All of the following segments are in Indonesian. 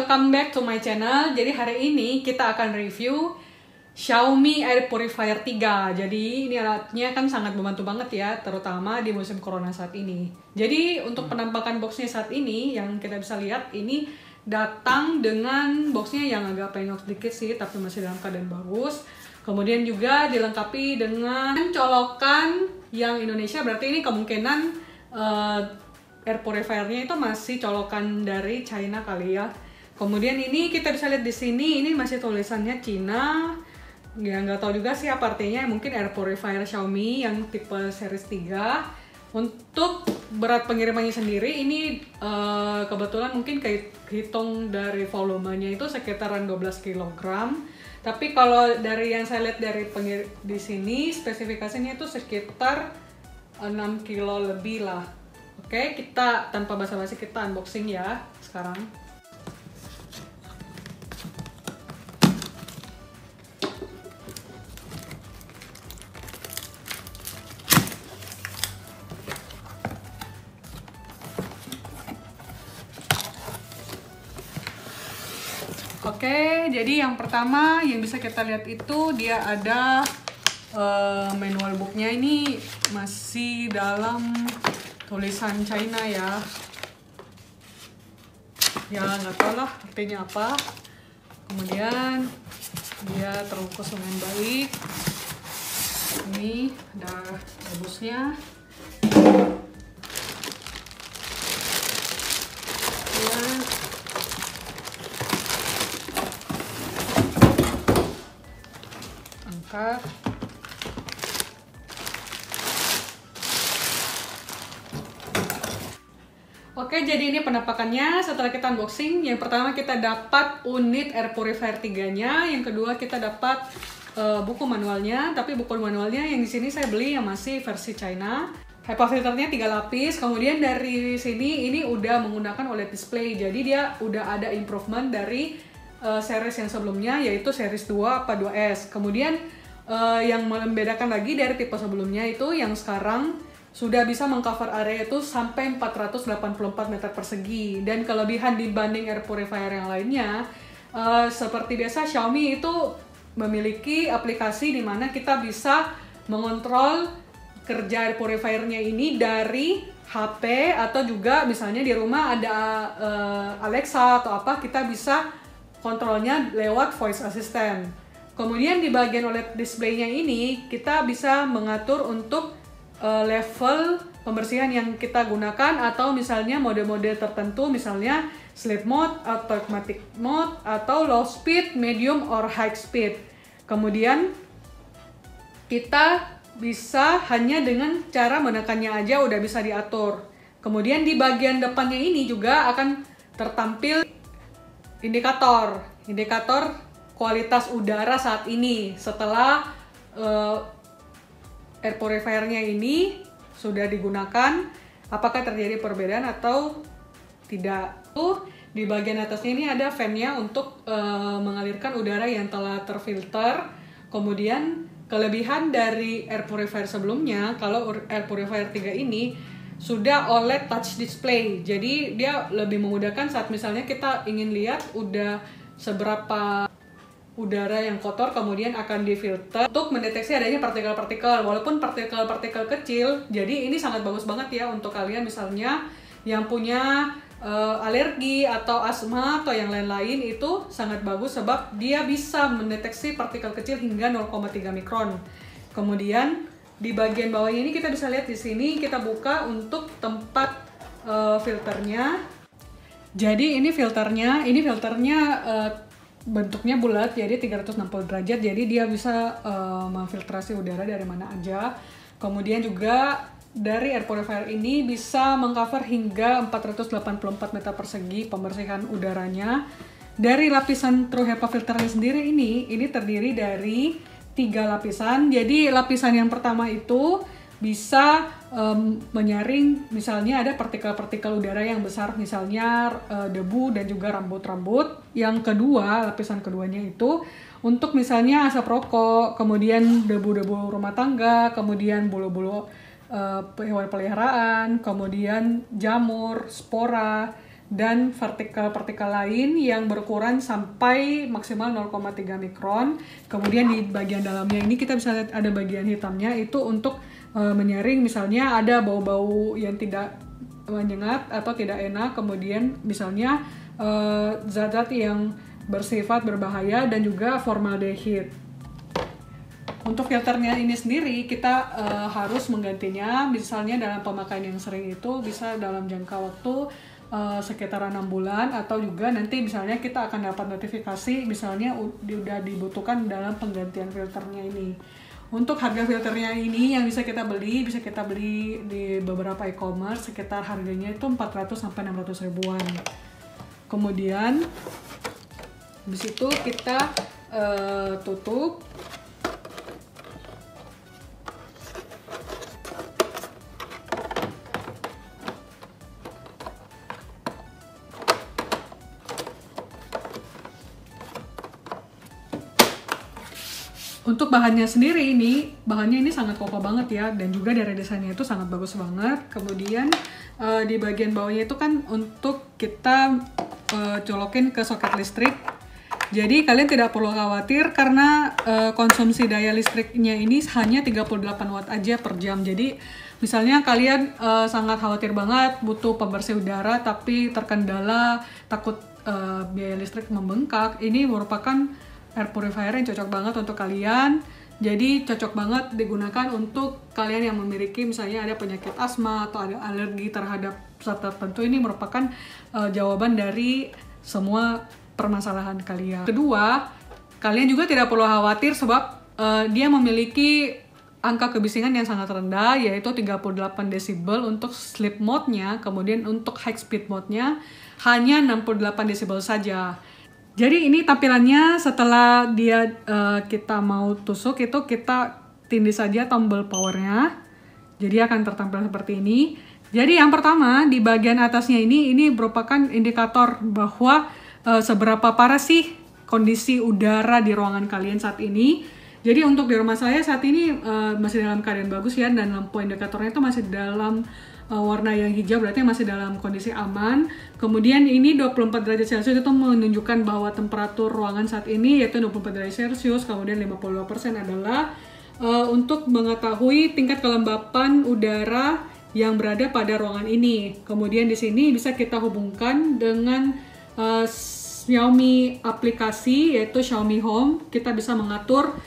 welcome back to my channel. Jadi hari ini kita akan review Xiaomi Air Purifier 3. Jadi ini alatnya kan sangat membantu banget ya, terutama di musim corona saat ini. Jadi untuk penampakan boxnya saat ini yang kita bisa lihat, ini datang dengan boxnya yang agak penyok sedikit sih, tapi masih dalam keadaan bagus. Kemudian juga dilengkapi dengan colokan yang Indonesia, berarti ini kemungkinan air purifiernya itu masih colokan dari China kali ya. Kemudian ini kita bisa lihat di sini, ini masih tulisannya Cina. Ya nggak tahu juga sih apa artinya, mungkin air purifier Xiaomi yang tipe series 3. Untuk berat pengirimannya sendiri ini kebetulan mungkin hitung dari volumenya itu sekitaran 12 kg. Tapi kalau dari yang saya lihat dari di sini spesifikasinya itu sekitar 6 kilo lebih lah. Oke, kita tanpa basa-basi kita unboxing ya sekarang. Oke, jadi yang pertama yang bisa kita lihat itu dia ada manual booknya, ini masih dalam tulisan China ya. Ya nggak tahu lah artinya apa. Kemudian dia terbungkus dengan baik. Ini ada rebusnya. Ya. Angkat. Oke, jadi ini penampakannya setelah kita unboxing. Yang pertama kita dapat unit air purifier 3-nya, yang kedua kita dapat buku manualnya, tapi buku manualnya yang di sini saya beli yang masih versi China. HEPA filternya 3 lapis, kemudian dari sini ini udah menggunakan OLED display, jadi dia udah ada improvement dari series yang sebelumnya, yaitu series 2 apa 2S. Kemudian yang membedakan lagi dari tipe sebelumnya itu yang sekarang sudah bisa mengcover area itu sampai 484 meter persegi. Dan kelebihan dibanding air purifier yang lainnya, seperti biasa Xiaomi itu memiliki aplikasi di mana kita bisa mengontrol kerja air purifiernya ini dari HP, atau juga misalnya di rumah ada Alexa atau apa, kita bisa kontrolnya lewat voice assistant. Kemudian di bagian OLED displaynya ini kita bisa mengatur untuk level pembersihan yang kita gunakan, atau misalnya mode-mode tertentu, misalnya sleep mode, automatic mode, atau low speed, medium, or high speed. Kemudian kita bisa hanya dengan cara menekannya aja udah bisa diatur. Kemudian di bagian depannya ini juga akan tertampil indikator kualitas udara saat ini setelah air purifiernya ini sudah digunakan, apakah terjadi perbedaan atau tidak. Di bagian atasnya ini ada fan-nya untuk mengalirkan udara yang telah terfilter. Kemudian kelebihan dari air purifier sebelumnya, kalau air purifier 3 ini sudah OLED touch display, jadi dia lebih memudahkan saat misalnya kita ingin lihat udah seberapa udara yang kotor, kemudian akan difilter untuk mendeteksi adanya partikel-partikel, walaupun partikel-partikel kecil. Jadi ini sangat bagus banget ya untuk kalian misalnya yang punya alergi atau asma atau yang lain-lain, itu sangat bagus sebab dia bisa mendeteksi partikel kecil hingga 0,3 mikron. Kemudian di bagian bawahnya ini kita bisa lihat di sini, kita buka untuk tempat filternya. Jadi ini filternya bentuknya bulat, jadi 360 derajat, jadi dia bisa memfiltrasi udara dari mana aja. Kemudian juga dari air purifier ini bisa mengcover hingga 484 meter persegi pembersihan udaranya. Dari lapisan True HEPA filternya sendiri ini terdiri dari 3 lapisan. Jadi lapisan yang pertama itu bisa menyaring misalnya ada partikel-partikel udara yang besar, misalnya debu dan juga rambut-rambut. Yang kedua, lapisan keduanya itu untuk misalnya asap rokok, kemudian debu-debu rumah tangga, kemudian bulu-bulu hewan peliharaan, kemudian jamur, spora, dan partikel lain yang berukuran sampai maksimal 0,3 mikron. Kemudian di bagian dalamnya ini kita bisa lihat ada bagian hitamnya, itu untuk menyaring misalnya ada bau-bau yang tidak menyengat atau tidak enak, kemudian misalnya zat-zat yang bersifat berbahaya dan juga formaldehid. Untuk filternya ini sendiri kita harus menggantinya misalnya dalam pemakaian yang sering, itu bisa dalam jangka waktu sekitar 6 bulan, atau juga nanti misalnya kita akan dapat notifikasi misalnya udah dibutuhkan dalam penggantian filternya ini. Untuk harga filternya ini yang bisa kita beli di beberapa e-commerce, sekitar harganya itu 400 sampai 600 ribuan. Kemudian habis itu kita tutup. Untuk bahannya sendiri bahannya ini sangat kokoh banget ya, dan juga dari desainnya itu sangat bagus banget. Kemudian di bagian bawahnya itu kan untuk kita colokin ke soket listrik. Jadi kalian tidak perlu khawatir karena konsumsi daya listriknya ini hanya 38 watt aja per jam. Jadi misalnya kalian sangat khawatir banget butuh pembersih udara tapi terkendala takut biaya listrik membengkak, ini merupakan air purifier yang cocok banget untuk kalian. Jadi cocok banget digunakan untuk kalian yang memiliki misalnya ada penyakit asma atau ada alergi terhadap zat tertentu. Ini merupakan jawaban dari semua permasalahan kalian. Kedua, kalian juga tidak perlu khawatir sebab dia memiliki angka kebisingan yang sangat rendah, yaitu 38 desibel untuk sleep mode-nya. Kemudian untuk high speed mode-nya hanya 68 desibel saja. Jadi ini tampilannya setelah kita mau tusuk, itu kita tindih saja tombol powernya. Jadi akan tertampil seperti ini. Jadi yang pertama di bagian atasnya ini merupakan indikator bahwa seberapa parah sih kondisi udara di ruangan kalian saat ini. Jadi untuk di rumah saya saat ini masih dalam keadaan bagus ya, dan lampu indikatornya itu masih dalam warna yang hijau, berarti masih dalam kondisi aman. Kemudian ini 24 derajat Celcius itu menunjukkan bahwa temperatur ruangan saat ini yaitu 24 derajat Celcius. Kemudian 52% adalah untuk mengetahui tingkat kelembapan udara yang berada pada ruangan ini. Kemudian di sini bisa kita hubungkan dengan Xiaomi aplikasi yaitu Xiaomi Home. Kita bisa mengatur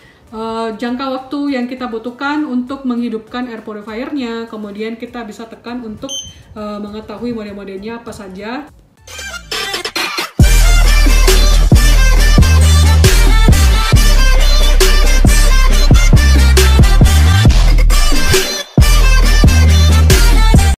jangka waktu yang kita butuhkan untuk menghidupkan air purifiernya. Kemudian kita bisa tekan untuk mengetahui mode-modenya apa saja.